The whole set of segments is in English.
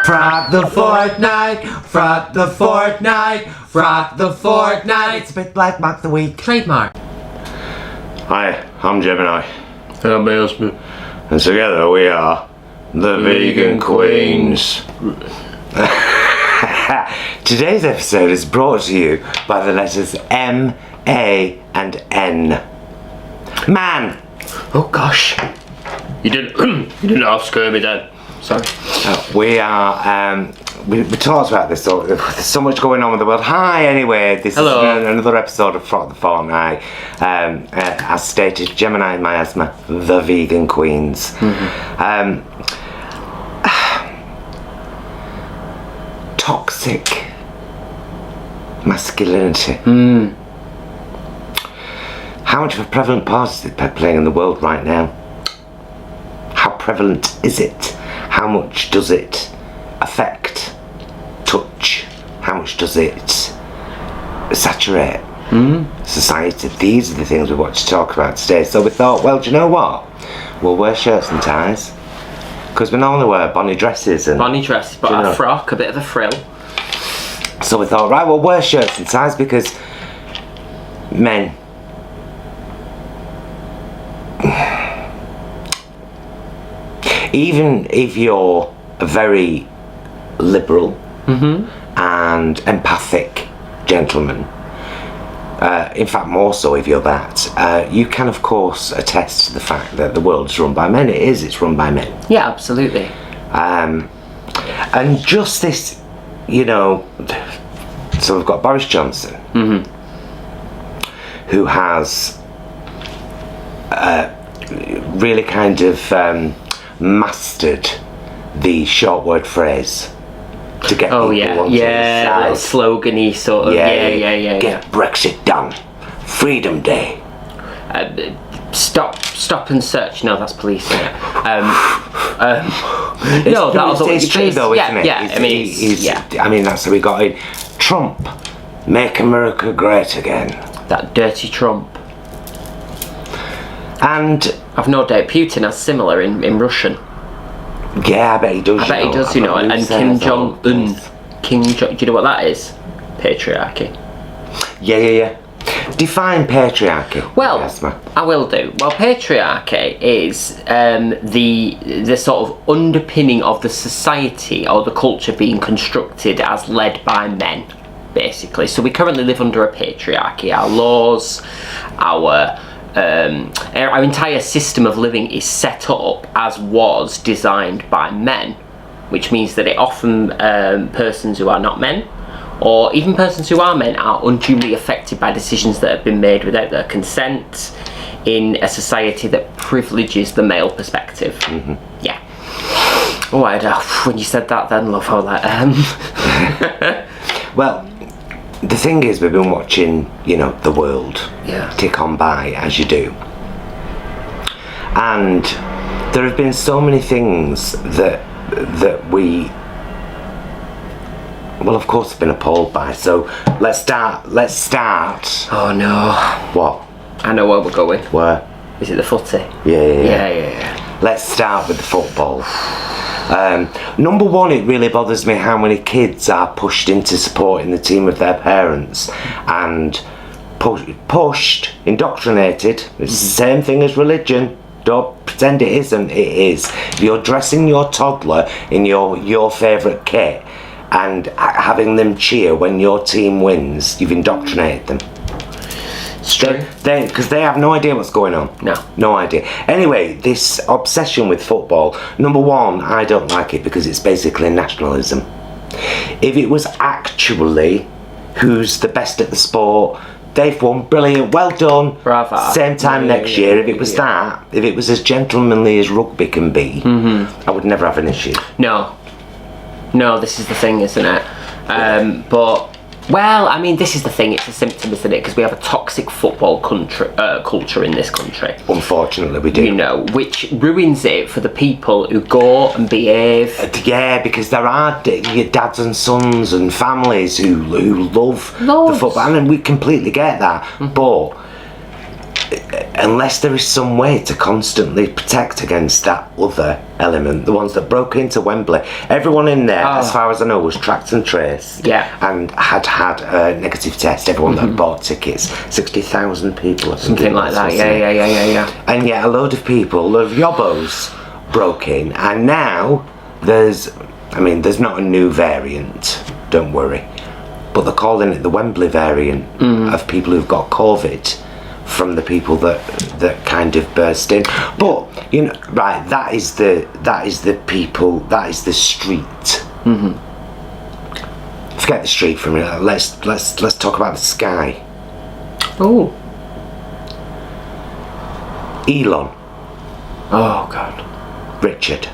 Frock the Fortnight, Frock the Fortnight, Frock the Fortnight. It's a bit like Mark the Week. Trademark. Hi, I'm Gemini. And I'm Miasma. And together we are the Vegan Queens. Today's episode is brought to you by the letters M, A and N. Man! Oh gosh. You didn't half scare me then. Sorry. We are, we talked about this, so there's so much going on with the world. Hi, anyway, this Hello. is another episode of Frock the Fortnight. As stated, Gemini and Miasma, the Vegan Queens. Toxic masculinity. How much of a prevalent part is it playing in the world right now? How prevalent is it? How much does it affect, touch? How much does it saturate society? These are the things we want to talk about today. So we thought, well, do you know what? We'll wear shirts and ties. Because we normally wear bonny dresses. Bonny dresses, but a frock, a bit of a frill. So we thought, right, we'll wear shirts and ties because men, even if you're a very liberal and empathic gentleman, in fact more so if you're that, you can of course attest to the fact that the world is run by men. It's run by men. Yeah, absolutely. And just this, you know, so we've got Boris Johnson, who has really kind of mastered the short word phrase to get people onto his side. Little slogan-y sort of. Yeah. Get Brexit done. Freedom Day. Stop and search. No, that's police. Isn't it? It's true though, isn't it? Yeah. I mean, that's what we got in. Trump, make America great again. That dirty Trump. And I've no doubt Putin has similar in Russian. Yeah, I bet he does. I bet he does, you know. And Kim Jong-un. Do you know what that is? Patriarchy. Yeah. Define patriarchy. Well, Miasma. I will do. Well, patriarchy is the sort of underpinning of the society or the culture being constructed as led by men, basically. So we currently live under a patriarchy. Our laws, our entire system of living is set up as was designed by men, which means that it often persons who are not men, or even persons who are men, are unduly affected by decisions that have been made without their consent in a society that privileges the male perspective. Yeah. Oh, when you said that then, love, all that. Well, the thing is, we've been watching, you know, the world tick on by as you do, and there have been so many things that we, well, of course, have been appalled by. So let's start. Oh no. What? I know where we're going. Where? Is it the footy? Yeah. Let's start with the football. Number one, it really bothers me how many kids are pushed into supporting the team of their parents and indoctrinated. It's the same thing as religion. Don't pretend it isn't. It is. If you're dressing your toddler in your favourite kit and having them cheer when your team wins, you've indoctrinated them. It's true. Because they have no idea what's going on. No idea. Anyway, this obsession with football, number one, I don't like it because it's basically nationalism. If it was actually who's the best at the sport, they've won, brilliant, well done. Bravo. Same time next year. If it was that, if it was as gentlemanly as rugby can be, I would never have an issue. No, this is the thing, isn't it? But well, I mean, this is the thing. It's a symptom, isn't it? Because we have a toxic football culture in this country. Unfortunately, we do. You know, which ruins it for the people who go and behave. Yeah, because there are your dads and sons and families who love the football, and we completely get that. But unless there is some way to constantly protect against that other element, the ones that broke into Wembley, everyone in there, as far as I know, was tracked and traced, and had a negative test. Everyone that bought tickets, 60,000 people, something like that. Yeah. And yet, a load of people, a load of yobbos, broke in, and now there's not a new variant. Don't worry, but they're calling it the Wembley variant of people who've got COVID from the people that kind of burst in. But right, that is the people, that is the street. Forget the street for a minute. Let's talk about the sky. Oh. Elon. Oh God. Richard.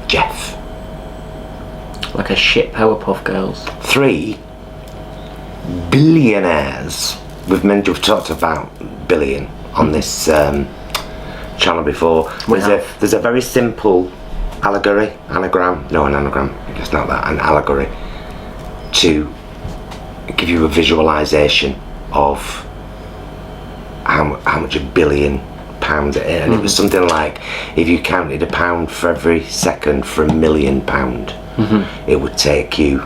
Jeff. Like a shit Powerpuff Girls. 3 billionaires. We've talked about billion on this channel before. There's a very simple anagram, it's not that, an allegory, to give you a visualization of how much £1 billion is, and it was something like, if you counted a pound for every second for £1 million, it would take you,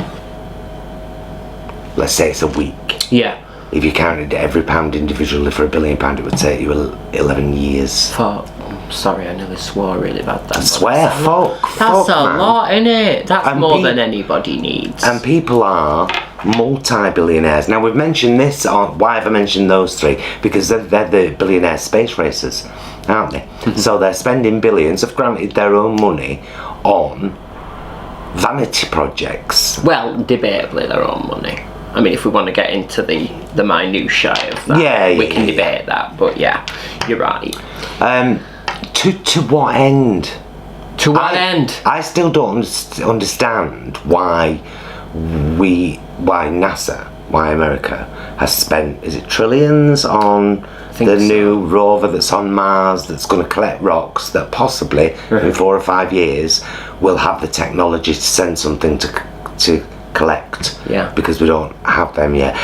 let's say it's a week. Yeah. If you counted every pound individually for £1 billion, it would take you 11 years. Sorry, I nearly swore really bad. I swear, fuck. That's a man. lot, innit? That's more than anybody needs. And people are multi-billionaires. Now, we've mentioned this, why have I mentioned those 3? Because they're the billionaire space racers, aren't they? So they're spending billions, have granted their own money on vanity projects. Well, debatably their own money. I mean, if we want to get into the minutiae of that, we can debate that. But yeah, you're right. To what end? To what end? I still don't understand why NASA, why America has spent, is it trillions on the new rover that's on Mars, that's going to collect rocks that possibly in 4 or 5 years will have the technology to send something to collect, because we don't have them yet.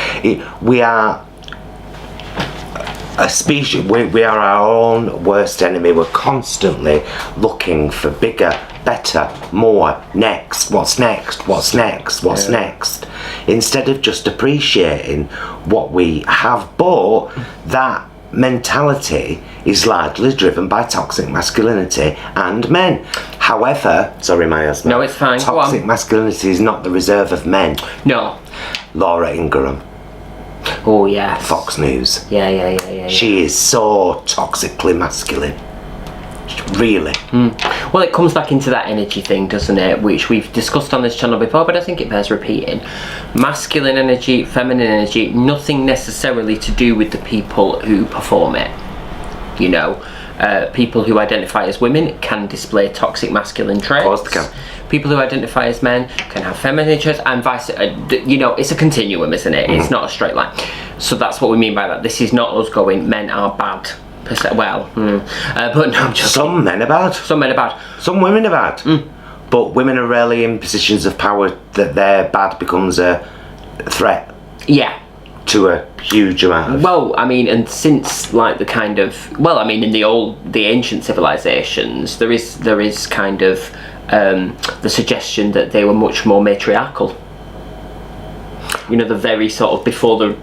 We are a species, we are our own worst enemy. We're constantly looking for bigger, better, more, next, what's next, instead of just appreciating what we have bought. That mentality is largely driven by toxic masculinity and men. However, sorry, my husband. No, it's fine. Toxic masculinity is not the reserve of men. No. Laura Ingraham. Oh, yes. Fox News. Yeah. She is so toxically masculine. Really. Well, it comes back into that energy thing, doesn't it? Which we've discussed on this channel before, but I think it bears repeating. Masculine energy, feminine energy, nothing necessarily to do with the people who perform it. People who identify as women can display toxic masculine traits. Of course they can. People who identify as men can have feminine traits, and vice. It's a continuum, isn't it? It's not a straight line. So that's what we mean by that. This is not us going, men are bad. Well, but no, just some men are bad. Some men are bad. Some women are bad. But women are rarely in positions of power that their bad becomes a threat. Yeah. To a huge amount of... Well, I mean, and since like the kind of... Well, I mean, in the ancient civilizations, there is kind of the suggestion that they were much more matriarchal. The very sort of before the...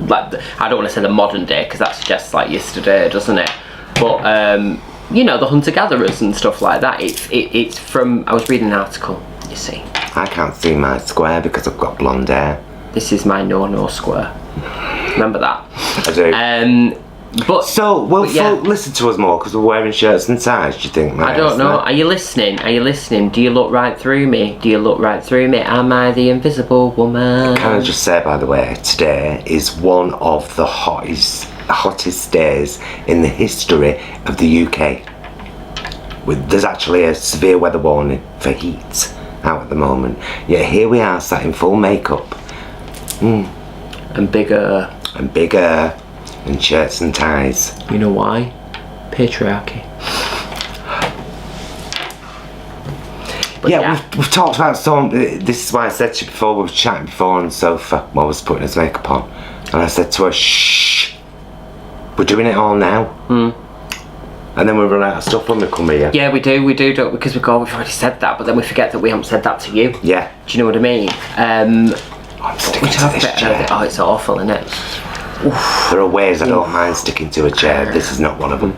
I don't want to say the modern day, because that suggests like yesterday, doesn't it? But the hunter-gatherers and stuff like that. It's from... I was reading an article. You see, I can't see my square because I've got blonde hair. This is my no square. Remember that? I do. Listen to us more because we're wearing shirts and ties. Do you think? I don't know. Are you listening? Do you look right through me? Am I the invisible woman? Can I just say, by the way, today is one of the hottest days in the history of the UK. There's actually a severe weather warning for heat out at the moment. Yet here we are, sat in full makeup. And bigger. And shirts and ties. You know why? Patriarchy. But we've talked about some. This is why I said to you before, we were chatting before on the sofa while I was putting his makeup on. And I said to her, shh. We're doing it all now. And then we run out of stuff when we come here. Yeah, we do, don't we? Because we've already said that, but then we forget that we haven't said that to you. Yeah. Do you know what I mean? I'm sticking to this chair. Oh, it's awful, isn't it? There are ways I don't mind sticking to a chair. This is not one of them.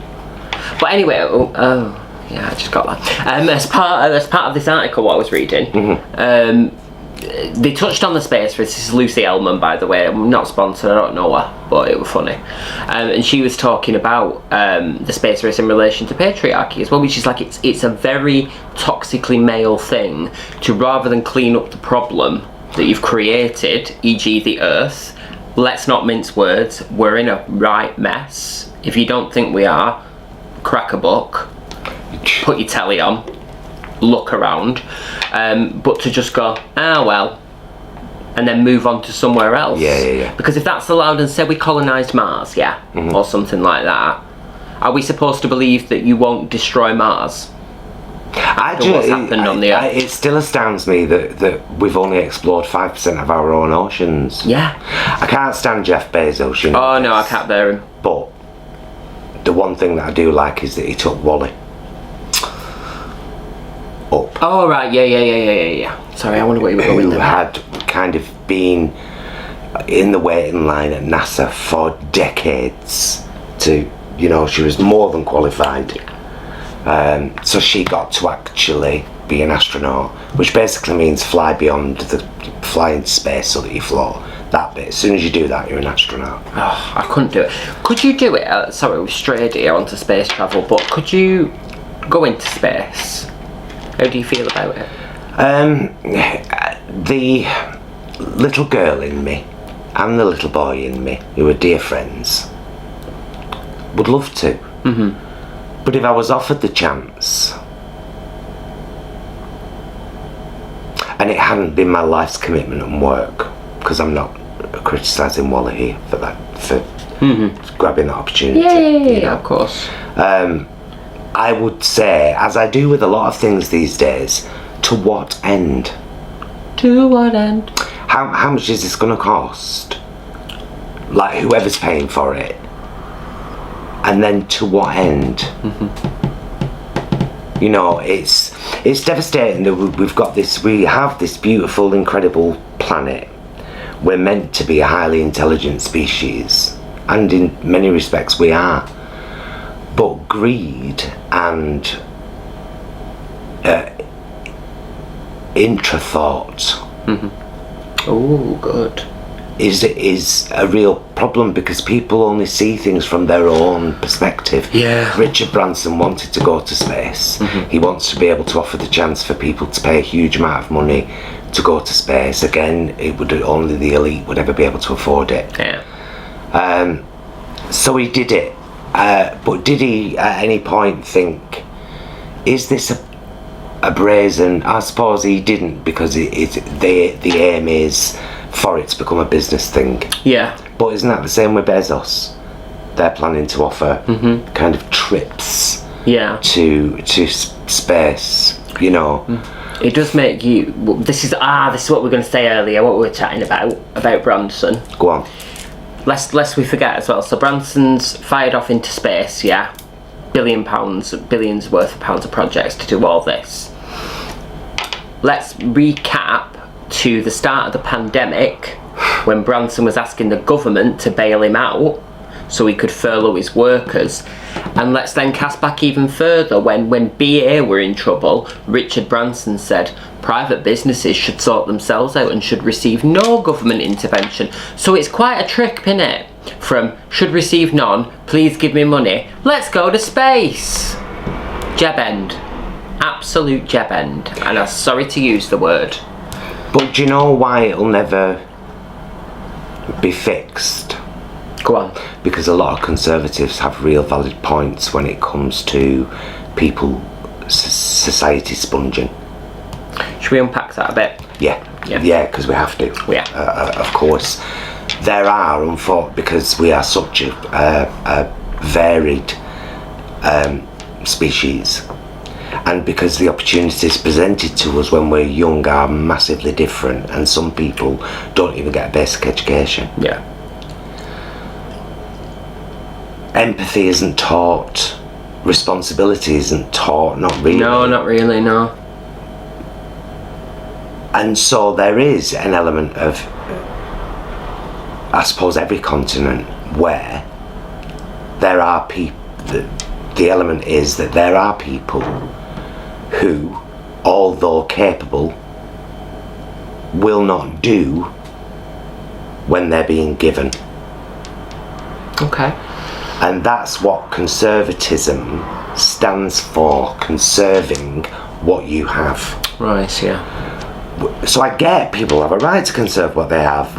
But anyway, yeah, I just got that. As part of this article, what I was reading, they touched on the space race. This is Lucy Ellman, by the way. I'm not sponsored, I don't know her, but it was funny. And she was talking about the space race in relation to patriarchy as well, which is like it's a very toxically male thing to, rather than clean up the problem that you've created, e.g. the Earth, let's not mince words, we're in a right mess. If you don't think we are, crack a book, put your telly on, look around, but to just go, well, and then move on to somewhere else. Yeah. Because if that's allowed, and say we colonised Mars, or something like that, are we supposed to believe that you won't destroy Mars? What's happened on the Earth? It still astounds me that we've only explored 5% of our own oceans. Yeah. I can't stand Jeff Bezos, you know. Oh no, I can't bear him. But the one thing that I do like is that he took Wally up. Oh right, yeah. Sorry, I wonder what you were going Who there. had kind of been in the waiting line at NASA for decades to, you know, she was more than qualified. So she got to actually be an astronaut, which basically means fly into space so that you float. That bit. As soon as you do that, you're an astronaut. Oh, I couldn't do it. Could you do it? Sorry, we've strayed here onto space travel, but could you go into space? How do you feel about it? The little girl in me and the little boy in me, who are dear friends, would love to. But if I was offered the chance, and it hadn't been my life's commitment and work, because I'm not criticising Wally here for that, for grabbing that opportunity. You know? Of course. I would say, as I do with a lot of things these days, to what end? To what end? How much is this going to cost? Like, whoever's paying for it. And then to what end? You know, it's devastating that we have this beautiful, incredible planet. We're meant to be a highly intelligent species, and in many respects we are. But greed and intra-thought Oh, good. is a real problem, because people only see things from their own perspective. Yeah. Richard Branson wanted to go to space. He wants to be able to offer the chance for people to pay a huge amount of money to go to space. Again, it would only the elite would ever be able to afford it. Yeah. So he did it. But did he at any point think, is this a brazen? I suppose he didn't, because the aim is for it to become a business thing. Yeah. But isn't that the same with Bezos? They're planning to offer kind of trips to space, you know. It does make you. This is what we were going to say earlier. What we were chatting about Branson. Go on. Lest we forget as well. So Branson's fired off into space. Yeah, billions worth of pounds of projects to do all this. Let's recap to the start of the pandemic, when Branson was asking the government to bail him out so he could furlough his workers. And let's then cast back even further when BA were in trouble. Richard Branson said private businesses should sort themselves out and should receive no government intervention. So it's quite a trip, innit? From should receive none, please give me money, let's go to space. Jeb end. Absolute jeb end. And I'm sorry to use the word. But do you know why it'll never be fixed? Go on. Because a lot of conservatives have real valid points when it comes to people, society sponging. Should we unpack that a bit? Yeah, because we have to. Yeah. Of course. There are, because we are such a varied species, and because the opportunities presented to us when we're young are massively different, and some people don't even get a basic education. Yeah. empathy isn't taught, responsibility isn't taught, not really. No, not really, no. And so there is an element of, I suppose, every continent where there are people, the element is that there are people who, although capable, will not do when they're being given. Okay. And that's what conservatism stands for, conserving what you have. Right, yeah. So I get people have a right to conserve what they have.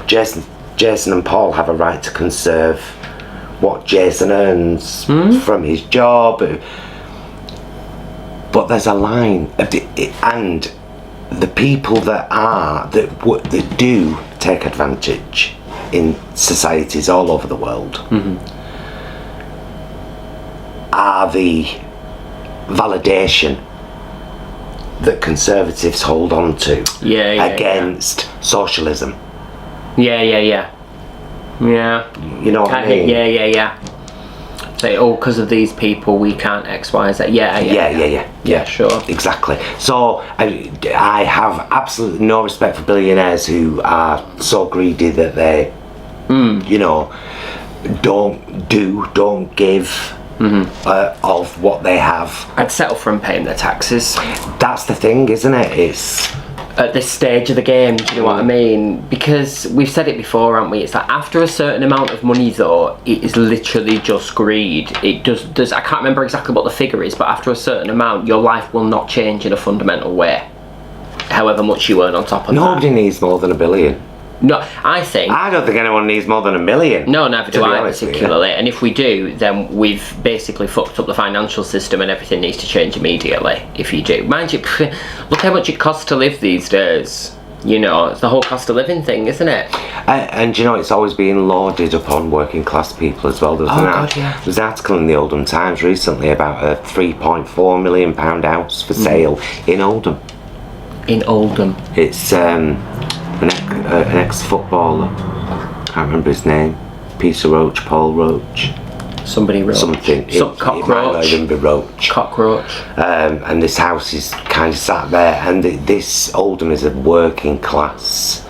Jason and Paul have a right to conserve what Jason earns from his job. But there's a line, and the people that do take advantage in societies all over the world are the validation that conservatives hold on to against socialism. Yeah. You know what I mean? Yeah. Say, because of these people, we can't X, Y, Z. Yeah, sure. Exactly. So I have absolutely no respect for billionaires who are so greedy that they, don't give of what they have. I'd settle for them paying their taxes. That's the thing, isn't it? It's at this stage of the game, do you know what I mean? Because we've said it before, haven't we? It's like after a certain amount of money, though, it is literally just greed. It does. I can't remember exactly what the figure is, but after a certain amount, your life will not change in a fundamental way. However much you earn on top of that. Nobody needs more than $1 billion. No, I don't think anyone needs more than $1 million. No, neither do I particularly. And if we do, then we've basically fucked up the financial system, and everything needs to change immediately. If you do, mind you, look how much it costs to live these days. You know, it's the whole cost of living thing, isn't it? And you know, it's always been lauded upon working class people as well. There was an article in the Oldham Times recently about a £3.4 million house for sale in Oldham. In Oldham. It's an ex-footballer, can't remember his name, Peter Roach, Paul Roach, somebody Roach, something, Cockroach. It might not even be Roach. Cockroach. And this house is kind of sat there, and this Oldham is a working class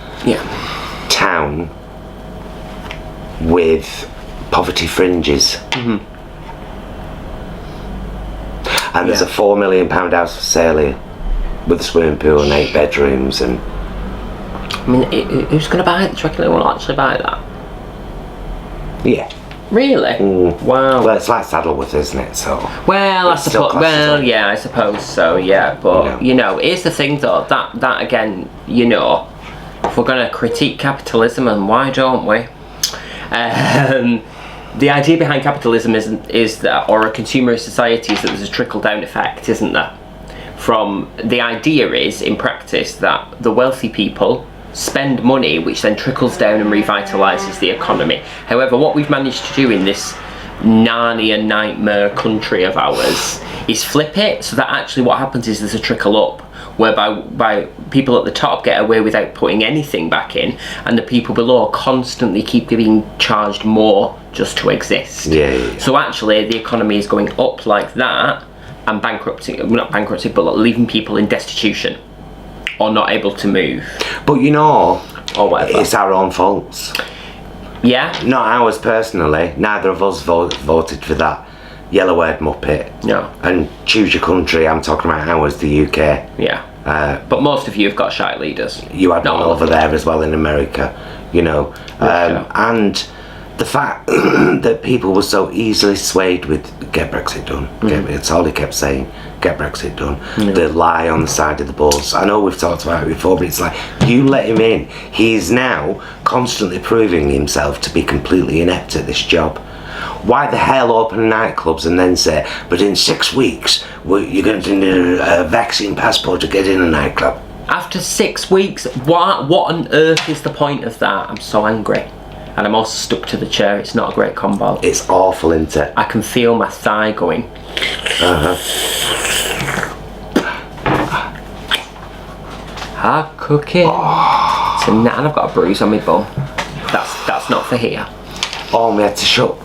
town with poverty fringes, and there's a £4 million house for sale here with a swimming pool and 8 bedrooms. And I mean, who's going to buy it? Do you reckon anyone will actually buy that? Yeah. Really? Wow. Well, it's like Saddleworth, isn't it? So. Well, I suppose. Well, yeah, I suppose so. Yeah, but here's the thing, though. That again, if we're going to critique capitalism, and why don't we? The idea behind capitalism is that, or a consumerist society, is that there's a trickle-down effect, isn't there? From the idea is, in practice, that the wealthy people spend money, which then trickles down and revitalises the economy. However, what we've managed to do in this Narnia nightmare country of ours is flip it, so that actually what happens is there's a trickle up, whereby people at the top get away without putting anything back in, and the people below constantly keep being charged more just to exist. Yeah. So actually the economy is going up like that, and not bankrupting, but leaving people in destitution or not able to move. But or whatever. It's our own faults. Yeah? Not ours personally. Neither of us voted for that yellow-haired muppet. No. And choose your country, I'm talking about ours, the UK. Yeah. But most of you have got shite leaders. You had one over there as well in America, and the fact that people were so easily swayed with get Brexit done. It's all he kept saying, get Brexit done. The lie on the side of the bus. I know we've talked about it before, but it's like, you let him in. He is now constantly proving himself to be completely inept at this job. Why the hell open nightclubs and then say, but in 6 weeks, you're going to need a vaccine passport to get in a nightclub? After 6 weeks? What on earth is the point of that? I'm so angry. And I'm also stuck to the chair. It's not a great combo. It's awful, isn't it? I can feel my thigh going. Hard cooking. Tonight, and I've got a bruise on my bum. That's not for here. Oh, we had to shut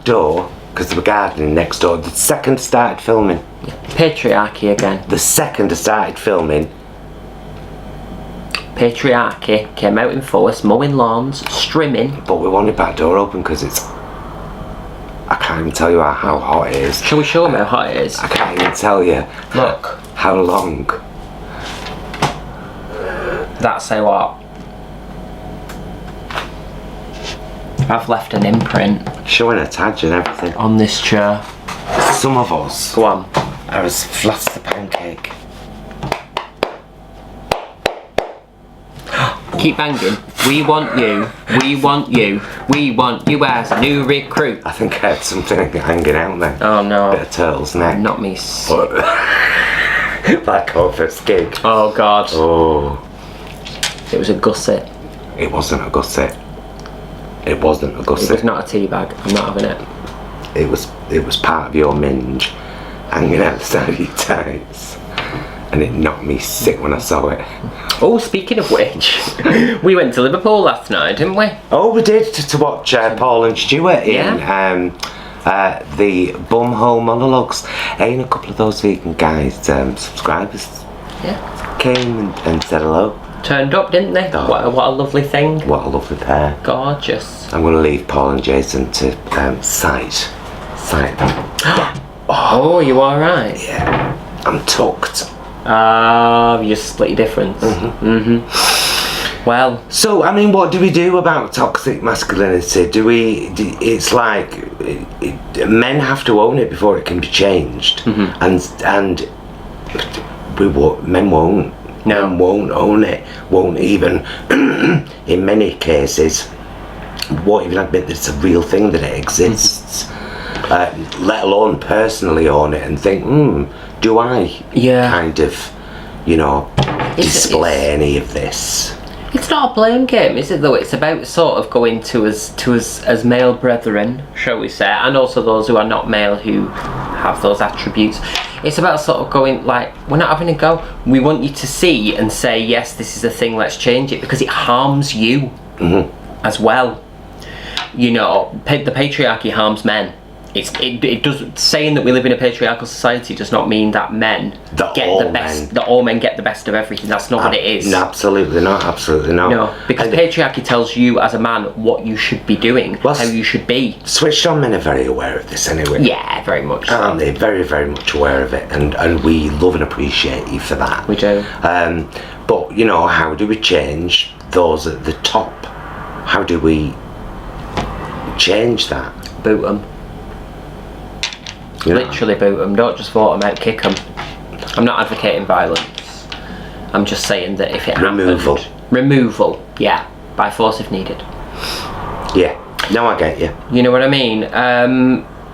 door, because they were gardening next door. The second I started filming. Patriarchy again. The second I started filming. Patriarchy came out in force, mowing lawns, strimming. But we wanted back door open because it's... I can't even tell you how hot it is. Shall we show them how hot it is? I can't even tell you. Look. How long. That's how hot. I've left an imprint Showing a tag and everything. on this chair. Some of us Go on. are as flat as a pancake. Keep banging. We want you. We want you. We want you as a new recruit. I think I had something hanging out there. Oh no. Bit of turtle's neck. Not me. Like our first gig. Oh god. Oh. It was a gusset. It wasn't a gusset. It wasn't a It gusset. was not a tea bag. I'm not having it. It was part of your minge hanging outside your tights. And it knocked me sick when I saw it. Oh, speaking of which, we went to Liverpool last night, didn't we? Oh, we did, to watch Paul and Stuart in the Bumhole Monologues. Ain't a couple of those vegan guys, subscribers, Yeah. came and said hello. Turned up, didn't they? Oh. What a lovely thing. What a lovely pair. Gorgeous. I'm going to leave Paul and Jason to sight them. Oh, you alright? Yeah, I'm tucked. You just split your difference. Well, So, I mean, what do we do about toxic masculinity? It's like men have to own it before it can be changed, and men won't. No. Men won't own it. Won't even, in many cases, won't even admit that it's a real thing, that it exists. Let alone personally own it and think, do I kind of, display any of this? it's not a blame game, is it though? It's about sort of going to us as male brethren, shall we say, and also those who are not male who have those attributes. It's about sort of going like, we're not having a go. We want you to see and say, yes, this is a thing, let's change it, because it harms you as well. The patriarchy harms men. It does. Saying that we live in a patriarchal society does not mean that men get the best. That all men get the best of everything. That's not what it is. No, absolutely not. Absolutely not. No, because patriarchy tells you as a man what you should be doing, how you should be. Switched on men are very aware of this anyway. Yeah, very much. Aren't they? Very, very much aware of it, and we love and appreciate you for that. We do. But how do we change those at the top? How do we change that? Boot them. Literally boot them. Don't just vote them out. Kick them. I'm not advocating violence. I'm just saying that if it happened, removal. Yeah, by force if needed. Yeah. No, I get you. You know what I mean?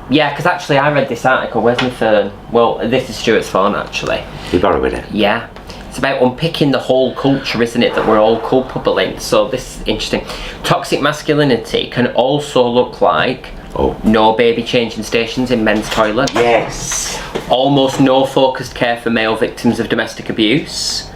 Yeah, because actually I read this article. Where's my phone? Well, this is Stuart's phone actually. You borrowed it? Yeah. It's about unpicking the whole culture, isn't it, that we're all culpable in. So this is interesting. Toxic masculinity can also look like no baby changing stations in men's toilets. Yes. Almost no focused care for male victims of domestic abuse.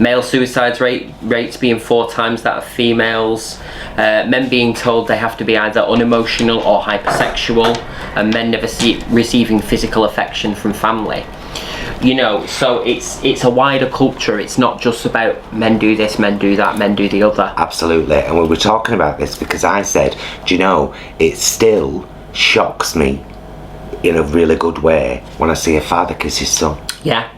Male suicide rates being 4 times that of females. Men being told they have to be either unemotional or hypersexual, and men never receiving physical affection from family. So it's a wider culture. It's not just about men do this, men do that, men do the other. Absolutely. And we were talking about this because I said, it still shocks me in a really good way when I see a father kiss his son. Yeah.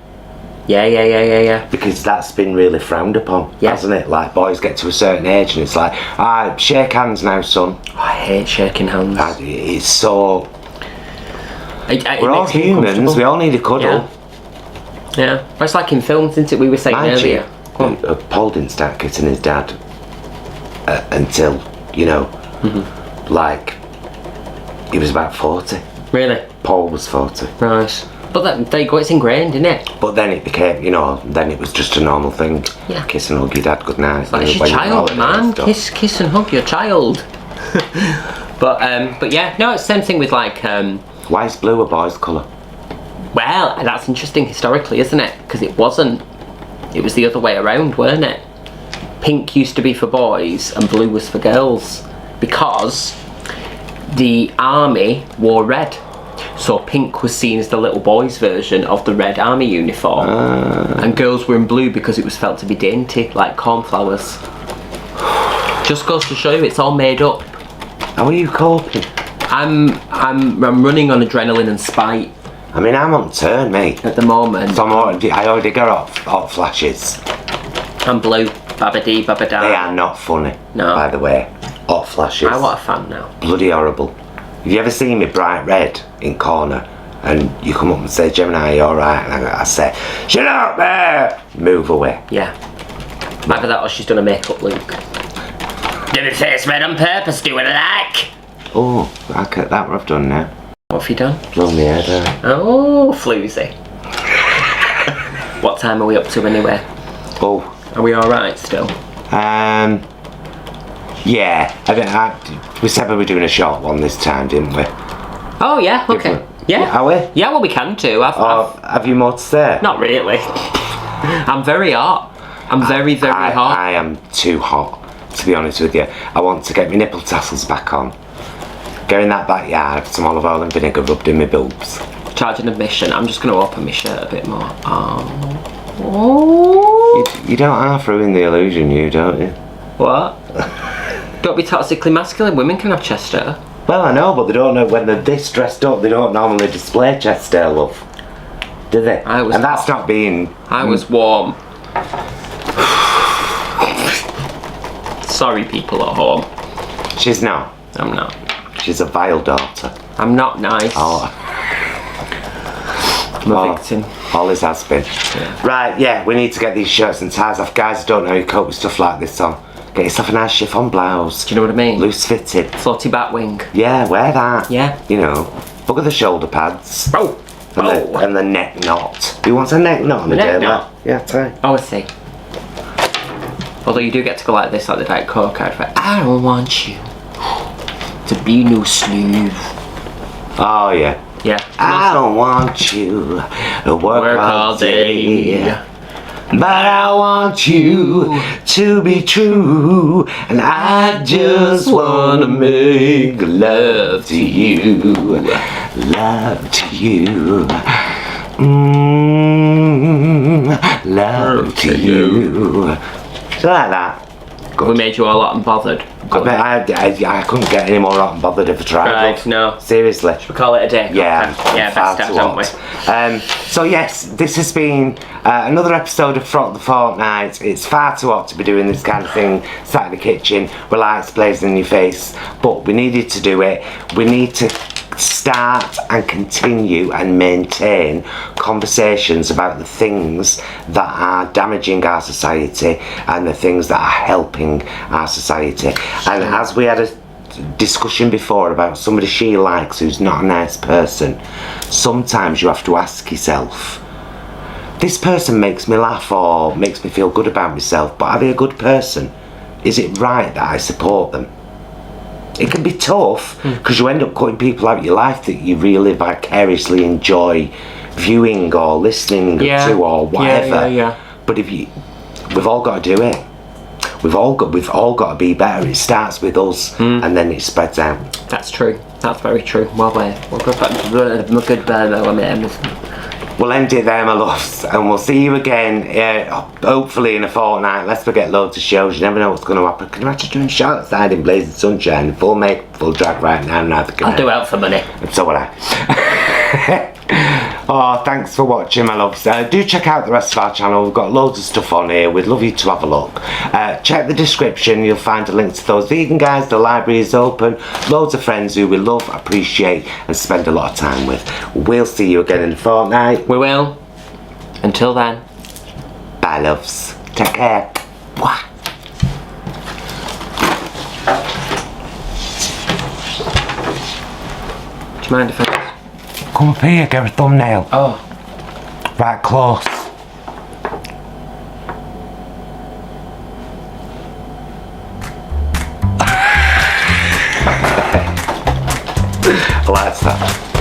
Because that's been really frowned upon, hasn't it? Like, boys get to a certain age and it's like, shake hands now, son. Oh, I hate shaking hands. It's so... It we're all makes me humans, we all need a cuddle. Yeah. Well, it's like in films, isn't it? We were saying earlier. Paul didn't start kissing his dad until, like, he was about 40. Really? Paul was 40. Right. But there you go, it's ingrained, isn't it? But then it became, then it was just a normal thing. Yeah. Kiss and hug your dad goodnight. Like, it's your child, man. Kiss and hug your child. But yeah, no, it's the same thing with like... Why is blue a boy's colour? Well, that's interesting historically, isn't it? Because it wasn't. It was the other way around, weren't it? Pink used to be for boys and blue was for girls. Because the army wore red. So pink was seen as the little boys' version of the red army uniform. And girls were in blue because it was felt to be dainty, like cornflowers. Just goes to show you, it's all made up. How are you coping? I'm running on adrenaline and spite I mean, I'm on turn, mate. at the moment. So I already got hot flashes. I'm blue. Babadee, babada. They are not funny, No. by the way. Hot flashes. I want a fan now. Bloody horrible. Have you ever seen me bright red in corner and you come up and say, Gemini, are you alright? And I say, shut up there! Move away. Yeah. Either that or she's done a makeup look. Did it face red on purpose, do what I like? Oh, look at that what I've done now. What have you done? Blown my head out. Oh, floozy. What time are we up to anyway? Oh. Are we alright still? Yeah. We said we were doing a short one this time, didn't we? Oh yeah, okay. Yeah. Are we? Yeah, well we can too. Have you more to say? Not really. I'm very hot. I'm very hot. I am too hot, to be honest with you. I want to get my nipple tassels back on. Go in that backyard, some olive oil and vinegar rubbed in my boobs. Charging admission. I'm just going to open my shirt a bit more. Oh. You don't half ruin the illusion, don't you? What? Don't be toxically masculine. Women can have chest hair. Well, I know, but they don't know when they're this dressed up. They don't normally display chest hair, love. Do they? And that's not being. I was warm. Sorry, people at home. She's not. I'm not. She's a vile daughter. I'm not nice. Oh. I'm a victim. Always has been. Yeah. Right, yeah, we need to get these shirts and ties off. Guys, I don't know how you cope with stuff like this on. Get yourself a nice chiffon blouse. Do you know what I mean? Loose fitted. Floaty bat wing. Yeah, wear that. Yeah. You know, look at the shoulder pads. Oh. And the neck knot. Who wants a neck knot on a day like? Yeah, tie. Oh, I see. Although you do get to go like this, like the Diet Coke ad. I don't want you to be no slave. Oh, yeah. Yeah. I don't want you to work all day. But I want you to be true. And I just wanna make love to you. Love to you. Love to you. So like that. Good. We made you all hot and bothered. I couldn't get any more hot and bothered if I tried. Right, no. Seriously. Should we call it a day? Yeah. Yeah, best out, don't we? So yes, this has been another episode of Frock the Fortnight. It's far too hot to be doing this kind of thing sat in the kitchen with lights blazing in your face, but we needed to do it. We need to start and continue and maintain conversations about the things that are damaging our society and the things that are helping our society. And as we had a discussion before about somebody she likes who's not a nice person, sometimes you have to ask yourself, this person makes me laugh or makes me feel good about myself, but are they a good person? Is it right that I support them? It can be tough because you end up cutting people out of your life that you really vicariously enjoy viewing or listening to or whatever. Yeah. But we've all got to do it. We've all got to be better. It starts with us and then it spreads out. That's true. That's very true. Well, we'll go back to We'll end it there, my loves, and we'll see you again, hopefully in a fortnight. Let's forget loads of shows. You never know what's going to happen. Can you imagine doing a show outside in blazing sunshine, full makeup, full drag right now? Neither can I. I'll do out for money. And so would I. Oh, thanks for watching, my loves. Do check out the rest of our channel. We've got loads of stuff on here. We'd love you to have a look. Check the description. You'll find a link to those vegan guys. The library is open. Loads of friends who we love, appreciate and spend a lot of time with. We'll see you again in a fortnight. We will. Until then. Bye, loves. Take care. Mwah. Do you mind if I... Come up here, get a thumbnail. Oh. Right close. I like that.